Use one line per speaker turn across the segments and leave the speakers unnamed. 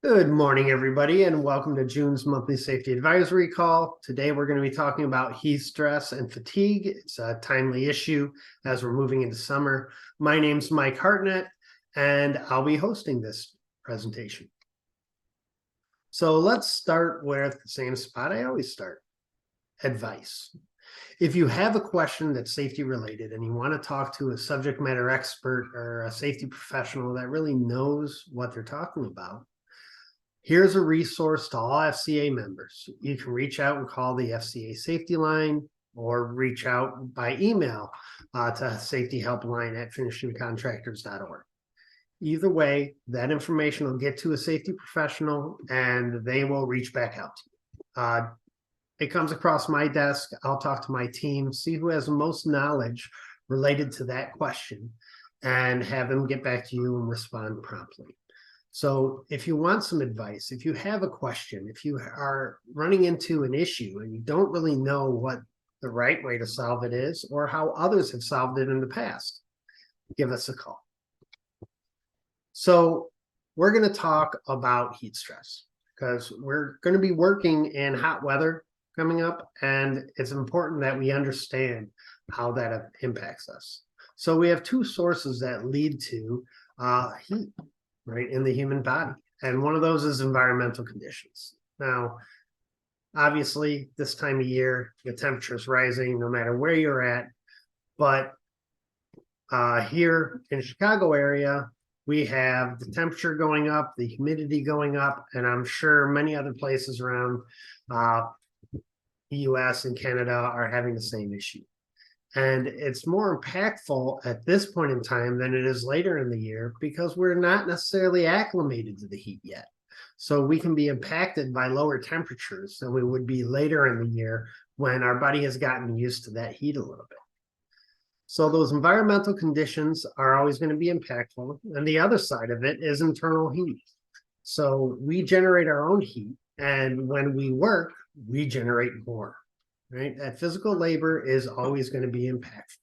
Good morning, everybody, and welcome to June's monthly safety advisory call. Today, we're going to be talking about heat stress and fatigue. It's a timely issue as we're moving into summer. My name's Mike Hartnett, and I'll be hosting this presentation. So let's start with the same spot I always start, advice. If you have a question that's safety related and you want to talk to a subject matter expert or a safety professional that really knows what they're talking about, here's a resource to all FCA members. You can reach out and call the FCA safety line or reach out by email to safetyhelpline@finishingcontractors.org. Either way, that information will get to a safety professional and they will reach back out to you. It comes across my desk. I'll talk to my team, see who has the most knowledge related to that question, and have them get back to you and respond promptly. So if you want some advice, if you have a question, if you are running into an issue and you don't really know what the right way to solve it is or how others have solved it in the past, give us a call. So we're going to talk about heat stress because we're going to be working in hot weather coming up, and it's important that we understand how that impacts us. So we have two sources that lead to heat, right, in the human body. And one of those is environmental conditions. Now, obviously, this time of year, the temperature is rising no matter where you're at. But here in the Chicago area, we have the temperature going up, the humidity going up, and I'm sure many other places around the US and Canada are having the same issue. And it's more impactful at this point in time than it is later in the year because we're not necessarily acclimated to the heat yet. So we can be impacted by lower temperatures than we would be later in the year when our body has gotten used to that heat a little bit. So those environmental conditions are always going to be impactful. And the other side of it is internal heat. So we generate our own heat. And when we work, we generate more. Right? That physical labor is always going to be impactful.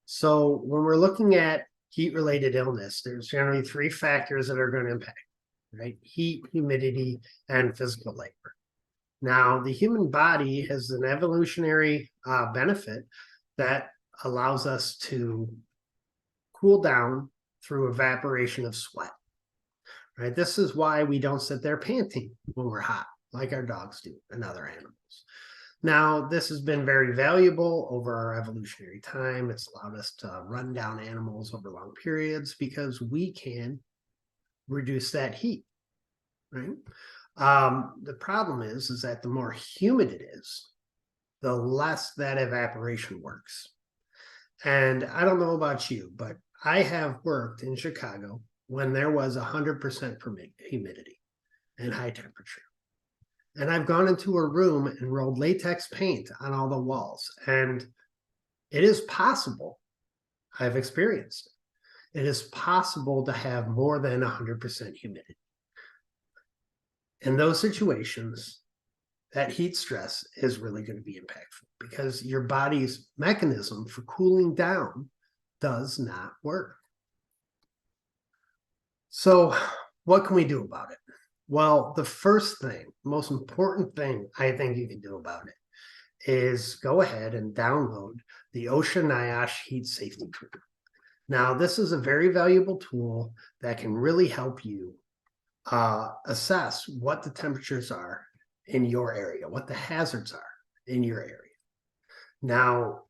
So when we're looking at heat-related illness, there's generally three factors that are going to impact, right? Heat, humidity, and physical labor. Now, the human body has an evolutionary benefit that allows us to cool down through evaporation of sweat, right? This is why we don't sit there panting when we're hot, like our dogs do and other animals. Now, this has been very valuable over our evolutionary time. It's allowed us to run down animals over long periods because we can reduce that heat, right? The problem is that the more humid it is, the less that evaporation works. And I don't know about you, but I have worked in Chicago when there was 100% humidity and high temperature. And I've gone into a room and rolled latex paint on all the walls. And it is possible, I've experienced it. It is possible to have more than 100% humidity. In those situations, that heat stress is really going to be impactful because your body's mechanism for cooling down does not work. So what can we do about it? Well, the first thing, most important thing I think you can do about it is go ahead and download the OSHA NIOSH Heat Safety Tool. Now, this is a very valuable tool that can really help you assess what the temperatures are in your area, what the hazards are in your area. Now,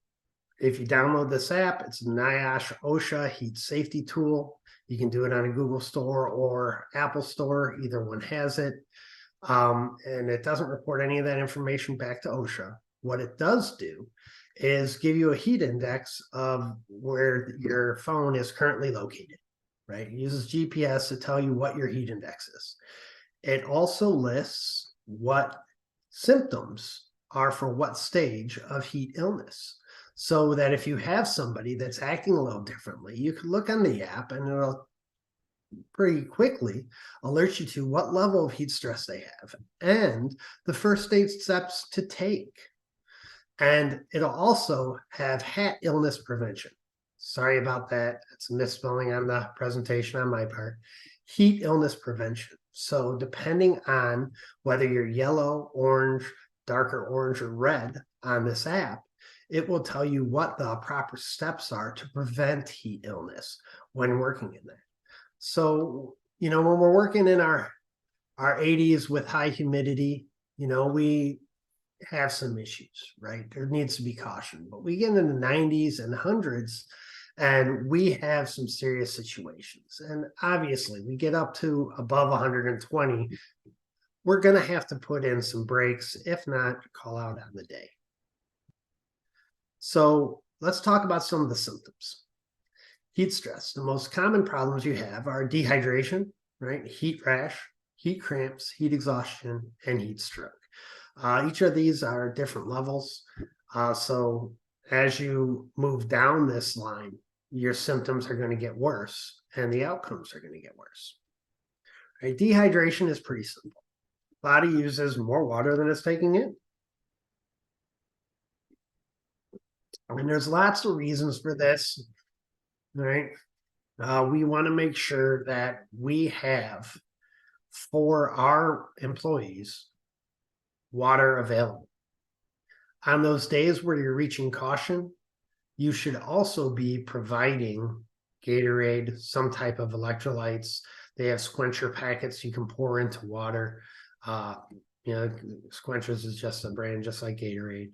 if you download this app, it's NIOSH OSHA Heat Safety Tool. You can do it on a Google Store or Apple Store. Either one has it. And it doesn't report any of that information back to OSHA. What it does do is give you a heat index of where your phone is currently located, right? It uses GPS to tell you what your heat index is. It also lists what symptoms are for what stage of heat illness. So that if you have somebody that's acting a little differently, you can look on the app and it'll pretty quickly alert you to what level of heat stress they have and the first aid steps to take. And it'll also have hat illness prevention. Sorry about that. It's a misspelling on the presentation on my part. Heat illness prevention. So depending on whether you're yellow, orange, darker orange, or red on this app, it will tell you what the proper steps are to prevent heat illness when working in there. So, when we're working in our 80s with high humidity, we have some issues, right? There needs to be caution. But we get in the 90s and hundreds, and we have some serious situations. And obviously, we get up to above 120, we're going to have to put in some breaks, if not call out on the day. So let's talk about some of the symptoms. Heat stress. The most common problems you have are dehydration, right? Heat rash, heat cramps, heat exhaustion, and heat stroke. Each of these are different levels. So as you move down this line, your symptoms are going to get worse and the outcomes are going to get worse. Right? Dehydration is pretty simple. Body uses more water than it's taking in. And there's lots of reasons for this, right? We want to make sure that we have, for our employees, water available. On those days where you're reaching caution, you should also be providing Gatorade, some type of electrolytes. They have Squencher packets you can pour into water. Squenchers is just a brand just like Gatorade.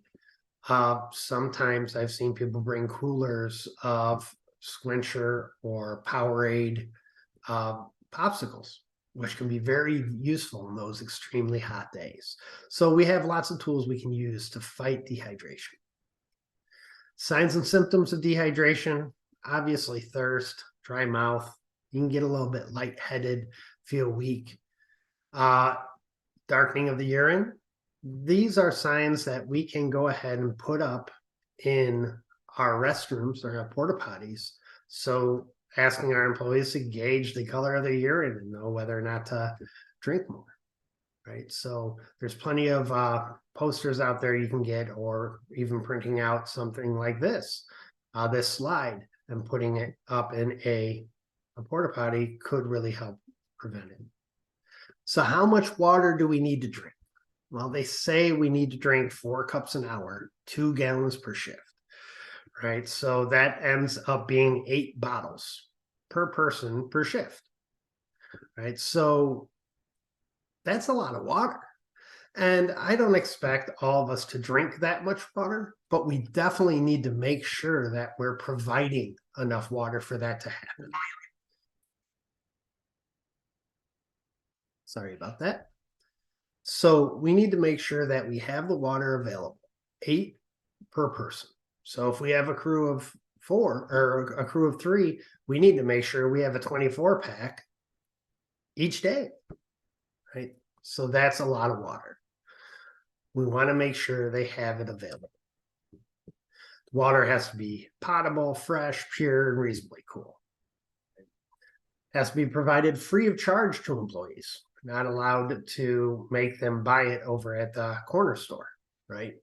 Sometimes I've seen people bring coolers of Squencher or Powerade popsicles, which can be very useful in those extremely hot days. So we have lots of tools we can use to fight dehydration. Signs and symptoms of dehydration, obviously thirst, dry mouth. You can get a little bit lightheaded, feel weak. Darkening of the urine. These are signs that we can go ahead and put up in our restrooms or our porta potties. So asking our employees to gauge the color of their urine and know whether or not to drink more, right? So there's plenty of posters out there you can get, or even printing out something like this slide, and putting it up in a porta potty could really help prevent it. So how much water do we need to drink? Well, they say we need to drink 4 cups an hour, 2 gallons per shift, right? So that ends up being 8 bottles per person per shift, right? So that's a lot of water. And I don't expect all of us to drink that much water, but we definitely need to make sure that we're providing enough water for that to happen. Sorry about that. So we need to make sure that we have the water available, 8 per person. So if we have a crew of 4 or a crew of 3, we need to make sure we have a 24 pack each day, right? So that's a lot of water. We want to make sure they have it available. Water has to be potable, fresh, pure, and reasonably cool. It has to be provided free of charge to employees. Not allowed to make them buy it over at the corner store, right?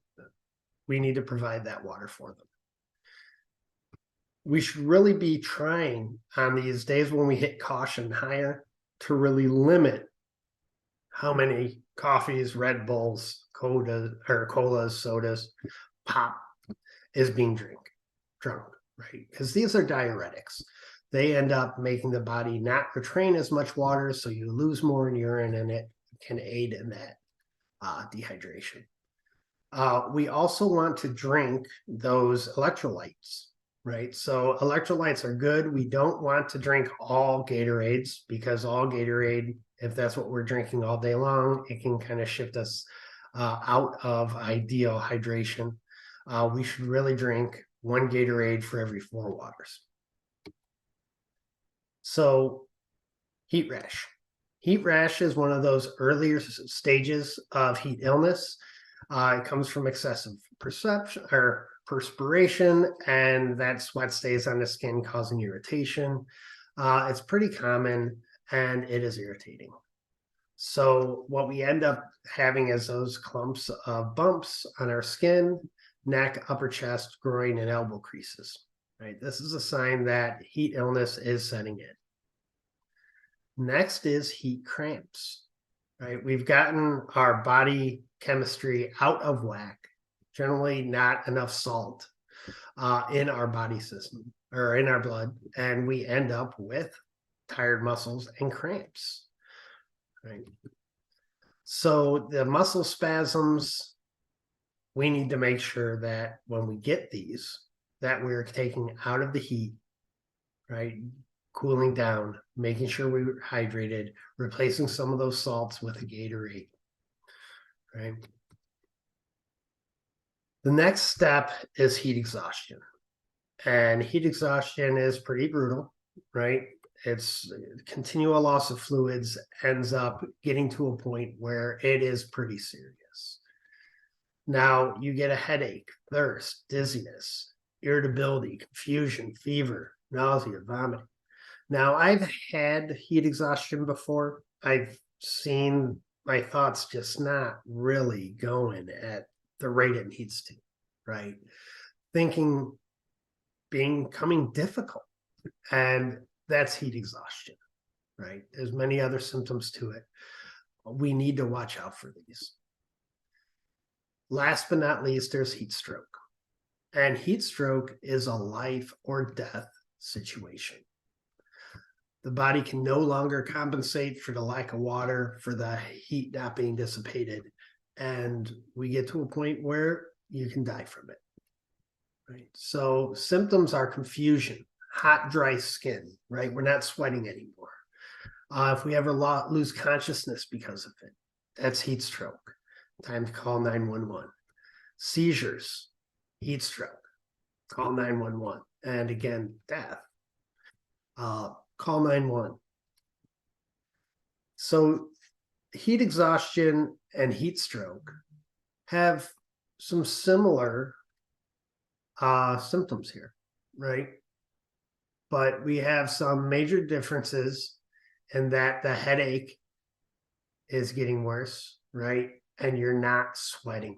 We need to provide that water for them. We should really be trying on these days when we hit caution higher to really limit how many coffees, Red Bulls, colas, sodas, pop is being drunk, right? Because these are diuretics. They end up making the body not retain as much water, so you lose more in urine, and it can aid in that dehydration. We also want to drink those electrolytes, right? So electrolytes are good. We don't want to drink all Gatorades, because all Gatorade, if that's what we're drinking all day long, it can kind of shift us out of ideal hydration. We should really drink 1 Gatorade for every 4 waters. So heat rash. Heat rash is one of those earlier stages of heat illness. It comes from excessive perspiration, and that sweat stays on the skin, causing irritation. It's pretty common, and it is irritating. So what we end up having is those clumps of bumps on our skin, neck, upper chest, groin, and elbow creases. Right? This is a sign that heat illness is setting in. Next is heat cramps, right? We've gotten our body chemistry out of whack, generally not enough salt in our body system or in our blood, and we end up with tired muscles and cramps, right? So the muscle spasms, we need to make sure that when we get these, that we're taking out of the heat, right? Cooling down, making sure we're hydrated, replacing some of those salts with a Gatorade, right? The next step is heat exhaustion. And heat exhaustion is pretty brutal, right? It's continual loss of fluids ends up getting to a point where it is pretty serious. Now you get a headache, thirst, dizziness, irritability, confusion, fever, nausea, vomiting. Now I've had heat exhaustion before. I've seen my thoughts just not really going at the rate it needs to, right? Thinking becoming difficult. And that's heat exhaustion, right? There's many other symptoms to it. We need to watch out for these. Last but not least, there's heat stroke. And heat stroke is a life or death situation. The body can no longer compensate for the lack of water, for the heat not being dissipated. And we get to a point where you can die from it. Right. So symptoms are confusion, hot, dry skin, right? We're not sweating anymore. If we ever lose consciousness because of it, that's heat stroke. Time to call 911. Seizures, heat stroke, call 911. And again, death, call 911. So heat exhaustion and heat stroke have some similar symptoms here, right? But we have some major differences in that the headache is getting worse, right? And you're not sweating.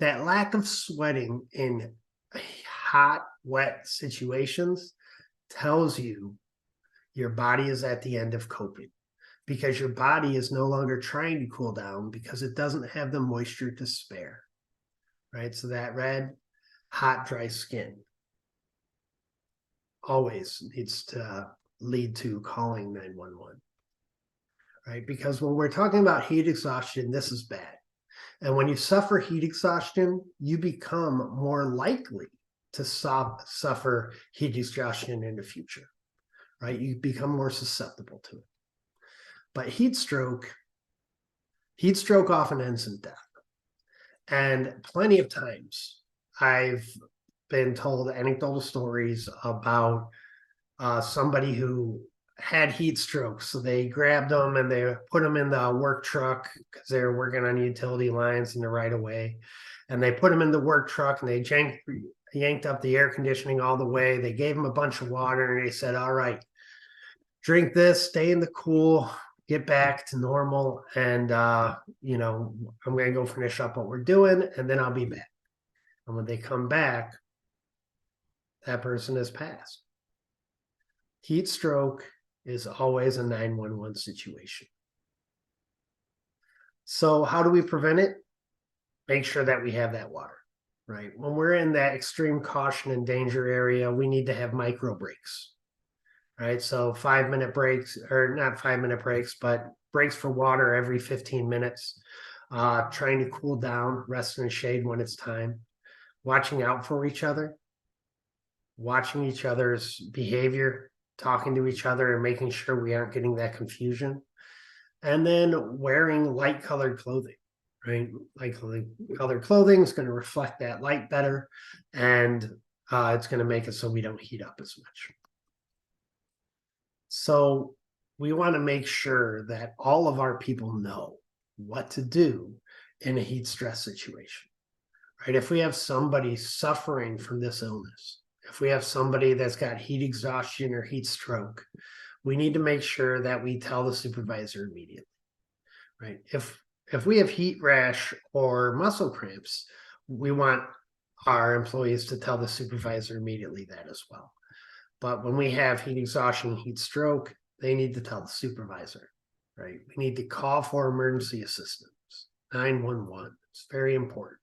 That lack of sweating in hot, wet situations tells you your body is at the end of coping, because your body is no longer trying to cool down because it doesn't have the moisture to spare, right? So that red, hot, dry skin always needs to lead to calling 911, right? Because when we're talking about heat exhaustion, this is bad. And when you suffer heat exhaustion, you become more likely to suffer heat exhaustion in the future, right? You become more susceptible to it. But heat stroke often ends in death. And plenty of times I've been told anecdotal stories about somebody who had heat stroke. So they grabbed them and they put them in the work truck because they were working on utility lines in the right of way. And they put them in the work truck and they yanked up the air conditioning all the way. They gave them a bunch of water and they said, all right, drink this, stay in the cool, get back to normal. And, you know, I'm going to go finish up what we're doing and then I'll be back. And when they come back, that person has passed. Heat stroke is always a 911 situation. So how do we prevent it? Make sure that we have that water, right? When we're in that extreme caution and danger area, we need to have micro breaks, right? So 5-minute breaks, or not 5-minute breaks, but breaks for water every 15 minutes, trying to cool down, rest in the shade when it's time, watching out for each other, watching each other's behavior, talking to each other and making sure we aren't getting that confusion. And then wearing light colored clothing, right? Light colored clothing is going to reflect that light better. And it's going to make it so we don't heat up as much. So we want to make sure that all of our people know what to do in a heat stress situation, right? If we have somebody suffering from this illness, if we have somebody that's got heat exhaustion or heat stroke, we need to make sure that we tell the supervisor immediately, right? If we have heat rash or muscle cramps, we want our employees to tell the supervisor immediately that as well. But when we have heat exhaustion, heat stroke, they need to tell the supervisor, right? We need to call for emergency assistance, 911. It's very important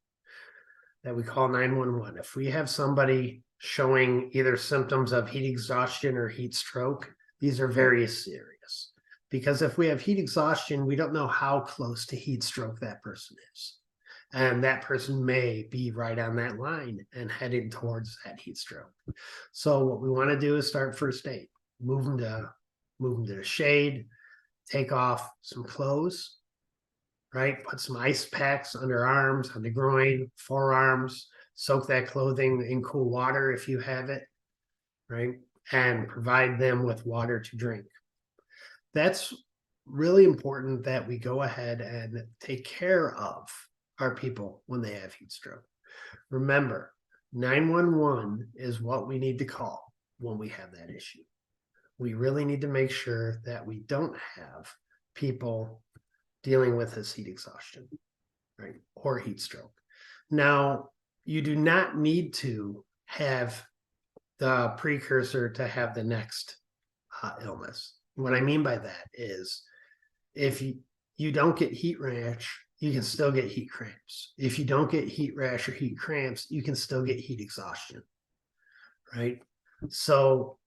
that we call 911. If we have somebody showing either symptoms of heat exhaustion or heat stroke, these are very serious. Because if we have heat exhaustion, we don't know how close to heat stroke that person is. And that person may be right on that line and headed towards that heat stroke. So what we want to do is start first aid, move them to the shade, take off some clothes, right? Put some ice packs under arms, on the groin, forearms, soak that clothing in cool water if you have it, right? And provide them with water to drink. That's really important that we go ahead and take care of our people when they have heat stroke. Remember, 911 is what we need to call when we have that issue. We really need to make sure that we don't have people dealing with this heat exhaustion, right? Or heat stroke. Now, you do not need to have the precursor to have the next illness. What I mean by that is if you don't get heat rash, you can still get heat cramps. If you don't get heat rash or heat cramps, you can still get heat exhaustion, right? So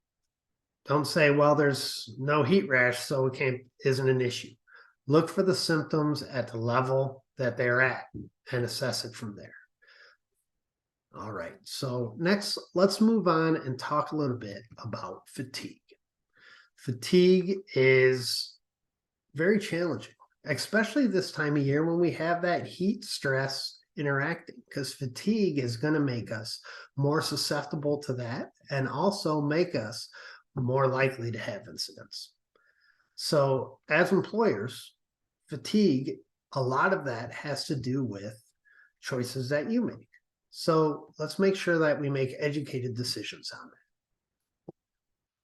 don't say, well, there's no heat rash, so it isn't an issue. Look for the symptoms at the level that they're at and assess it from there. All right, so next, let's move on and talk a little bit about fatigue. Fatigue is very challenging, especially this time of year when we have that heat stress interacting, because fatigue is going to make us more susceptible to that and also make us more likely to have incidents. So as employers, fatigue, a lot of that has to do with choices that you make. So let's make sure that we make educated decisions on that.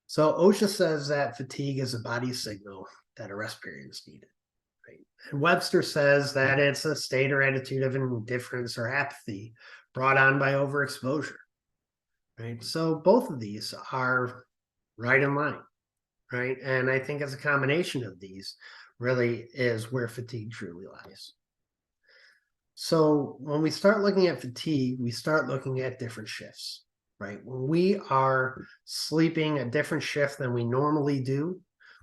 So OSHA says that fatigue is a body signal that a rest period is needed. Right? And Webster says that it's a state or attitude of indifference or apathy brought on by overexposure. Right? So both of these are right in line. Right? And I think as a combination of these really is where fatigue truly lies. So when we start looking at fatigue, we start looking at different shifts, right? When we are sleeping a different shift than we normally do,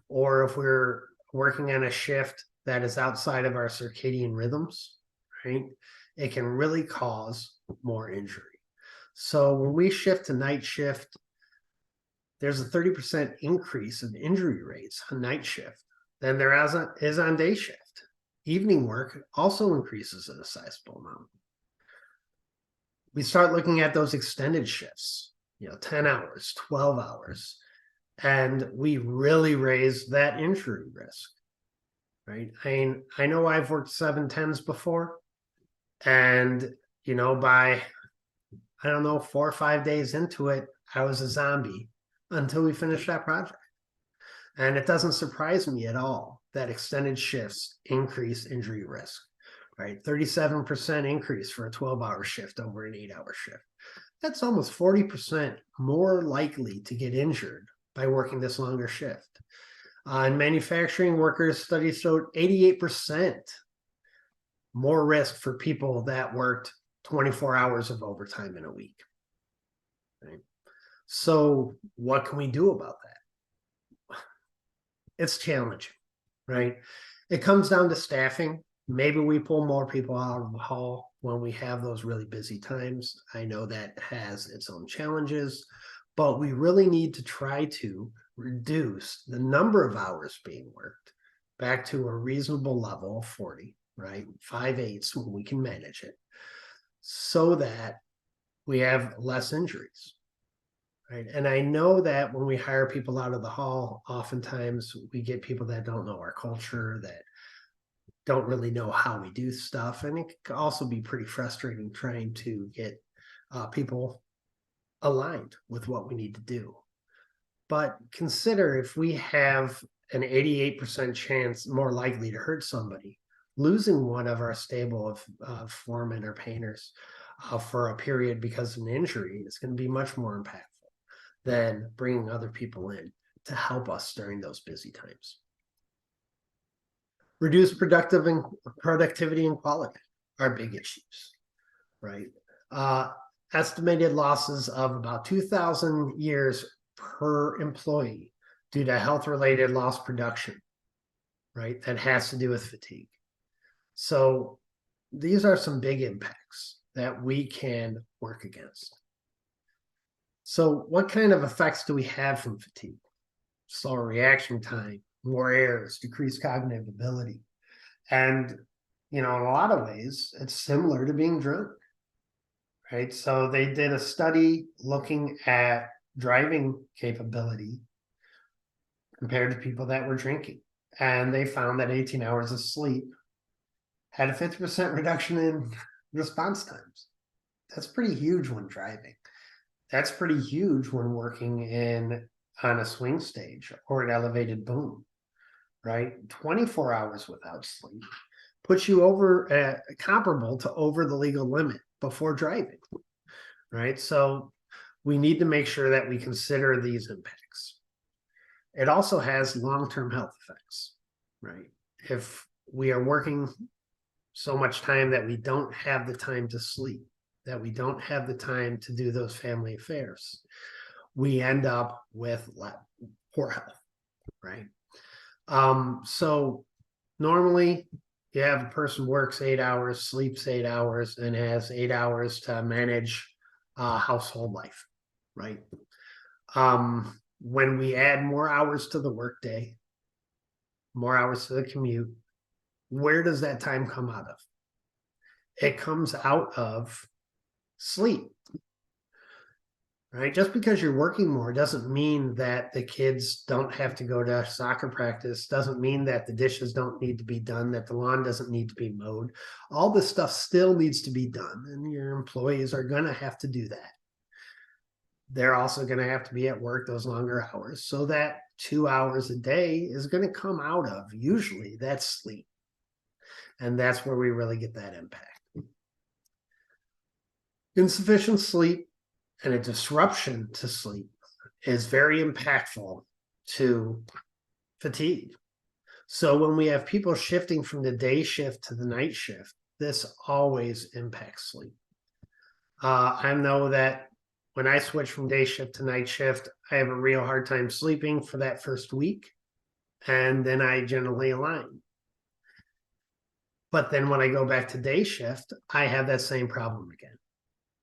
or if we're working on a shift that is outside of our circadian rhythms, right? It can really cause more injury. So when we shift to night shift, there's a 30% increase in injury rates on night shift than there is on day shift. Evening work also increases in a sizable amount. We start looking at those extended shifts, 10 hours, 12 hours, and we really raise that injury risk, right? I know I've worked 7-10s before, and, by, 4 or 5 days into it, I was a zombie until we finished that project. And it doesn't surprise me at all that extended shifts increase injury risk, right? 37% increase for a 12-hour shift over an 8-hour shift. That's almost 40% more likely to get injured by working this longer shift. In manufacturing, workers studies showed 88% more risk for people that worked 24 hours of overtime in a week. Right? So what can we do about that? It's challenging, right? It comes down to staffing. Maybe we pull more people out of the hall when we have those really busy times. I know that has its own challenges, but we really need to try to reduce the number of hours being worked back to a reasonable level of 40, right? 5/8 when we can manage it, so that we have less injuries. Right. And I know that when we hire people out of the hall, oftentimes we get people that don't know our culture, that don't really know how we do stuff. And it can also be pretty frustrating trying to get people aligned with what we need to do. But consider if we have an 88% chance more likely to hurt somebody, losing one of our stable of foremen or painters for a period because of an injury is going to be much more impactful than bringing other people in to help us during those busy times. Reduce productivity and quality are big issues, right? Estimated losses of about 2,000 years per employee due to health-related lost production, right? That has to do with fatigue. So these are some big impacts that we can work against. So what kind of effects do we have from fatigue? Slower reaction time, more errors, decreased cognitive ability. And, in a lot of ways, it's similar to being drunk, right? So they did a study looking at driving capability compared to people that were drinking. And they found that 18 hours of sleep had a 50% reduction in response times. That's pretty huge when driving. That's pretty huge when working on a swing stage or an elevated boom, right? 24 hours without sleep puts you over comparable to over the legal limit before driving, right? So we need to make sure that we consider these impacts. It also has long-term health effects, right? If we are working so much time that we don't have the time to sleep, that we don't have the time to do those family affairs, we end up with poor health, right? So normally you have a person works 8 hours, sleeps 8 hours, and has 8 hours to manage household life, right? When we add more hours to the workday, more hours to the commute, where does that time come out of? It comes out of sleep, right? Just because you're working more doesn't mean that the kids don't have to go to soccer practice, doesn't mean that the dishes don't need to be done, that the lawn doesn't need to be mowed. All this stuff still needs to be done, and your employees are going to have to do that. They're also going to have to be at work those longer hours. So that 2 hours a day is going to come out of, usually, that sleep. And that's where we really get that impact. Insufficient sleep and a disruption to sleep is very impactful to fatigue. So when we have people shifting from the day shift to the night shift, this always impacts sleep. I know that when I switch from day shift to night shift, I have a real hard time sleeping for that first week, and then I generally align. But then when I go back to day shift, I have that same problem again,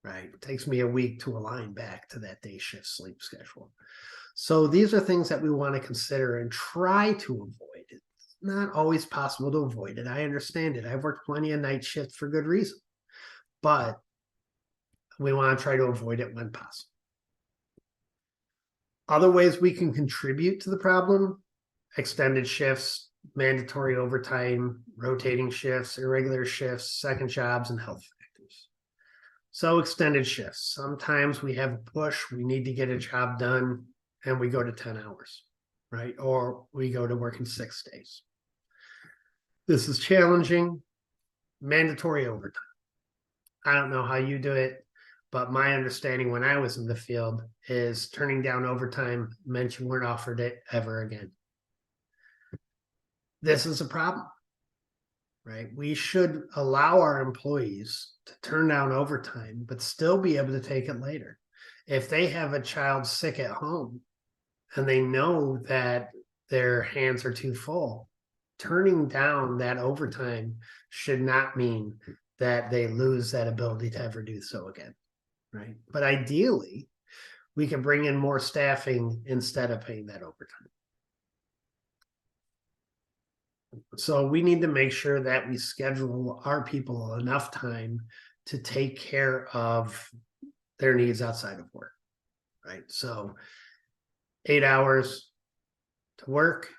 right? It takes me a week to align back to that day shift sleep schedule. So these are things that we want to consider and try to avoid. It's not always possible to avoid it. I understand it. I've worked plenty of night shifts for good reason, but we want to try to avoid it when possible. Other ways we can contribute to the problem: extended shifts, mandatory overtime, rotating shifts, irregular shifts, second jobs, and health factors. So extended shifts. Sometimes we have a push, we need to get a job done, and we go to 10 hours, right? Or we go to working 6 days. This is challenging. Mandatory overtime. I don't know how you do it, but my understanding when I was in the field is turning down overtime meant you weren't offered it ever again. This is a problem, right? We should allow our employees to turn down overtime, but still be able to take it later. If they have a child sick at home and they know that their hands are too full, turning down that overtime should not mean that they lose that ability to ever do so again, right? But ideally, we can bring in more staffing instead of paying that overtime. So we need to make sure that we schedule our people enough time to take care of their needs outside of work, right? So 8 hours to work,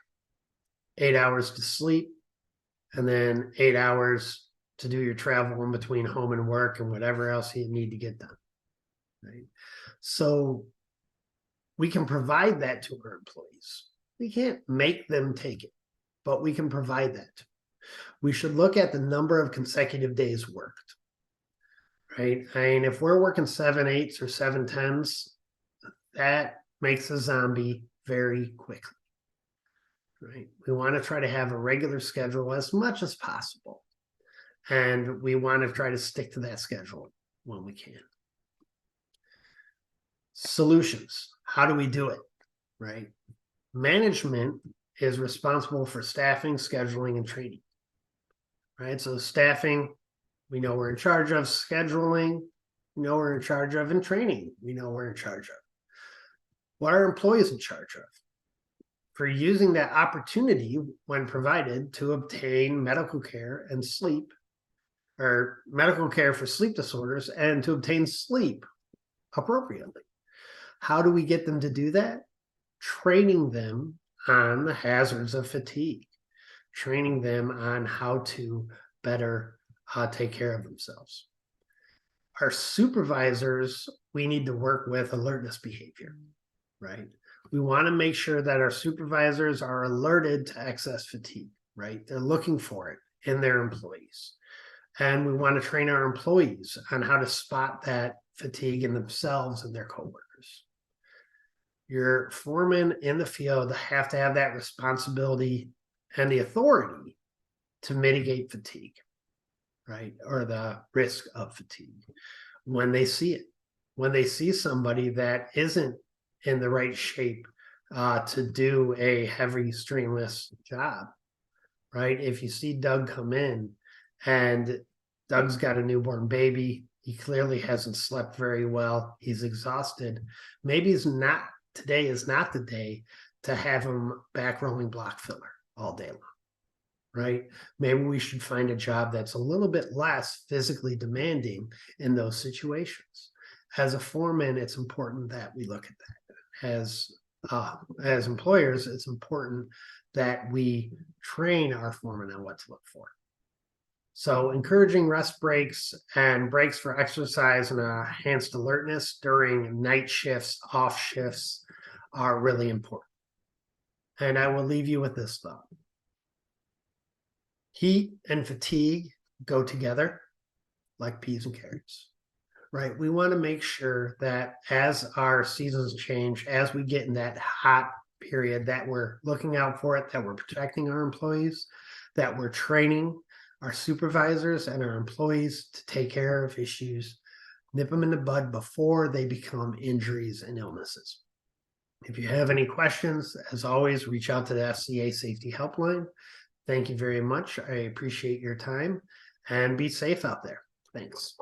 8 hours to sleep, and then 8 hours to do your travel in between home and work and whatever else you need to get done, right? So we can provide that to our employees. We can't make them take it, but we can provide that. We should look at the number of consecutive days worked, right? I mean, if we're working 7/8s or 7/10s, that makes a zombie very quickly. Right? We want to try to have a regular schedule as much as possible. And we want to try to stick to that schedule when we can. Solutions. How do we do it? Right? Management is responsible for staffing, scheduling, and training. Right? So staffing, we know we're in charge of. Scheduling, we know we're in charge of. And training, we know we're in charge of. What are employees in charge of? For using that opportunity when provided to obtain medical care and sleep, or medical care for sleep disorders, and to obtain sleep appropriately. How do we get them to do that? Training them on the hazards of fatigue, training them on how to better take care of themselves. Our supervisors, we need to work with alertness behavior, right? We want to make sure that our supervisors are alerted to excess fatigue, right? They're looking for it in their employees. And we want to train our employees on how to spot that fatigue in themselves and their coworkers. Your foremen in the field have to have that responsibility and the authority to mitigate fatigue, right? Or the risk of fatigue when they see it. When they see somebody that isn't in the right shape to do a heavy, strenuous job, right? If you see Doug come in and Doug's got a newborn baby, he clearly hasn't slept very well, he's exhausted. Maybe today is not the day to have him back rolling block filler all day long, right? Maybe we should find a job that's a little bit less physically demanding in those situations. As a foreman, it's important that we look at that. As employers, it's important that we train our foremen on what to look for. So encouraging rest breaks and breaks for exercise and enhanced alertness during night shifts, off shifts are really important. And I will leave you with this thought. Heat and fatigue go together like peas and carrots. Right. We want to make sure that as our seasons change, as we get in that hot period, that we're looking out for it, that we're protecting our employees, that we're training our supervisors and our employees to take care of issues, nip them in the bud before they become injuries and illnesses. If you have any questions, as always, reach out to the FCA Safety Helpline. Thank you very much. I appreciate your time and be safe out there. Thanks.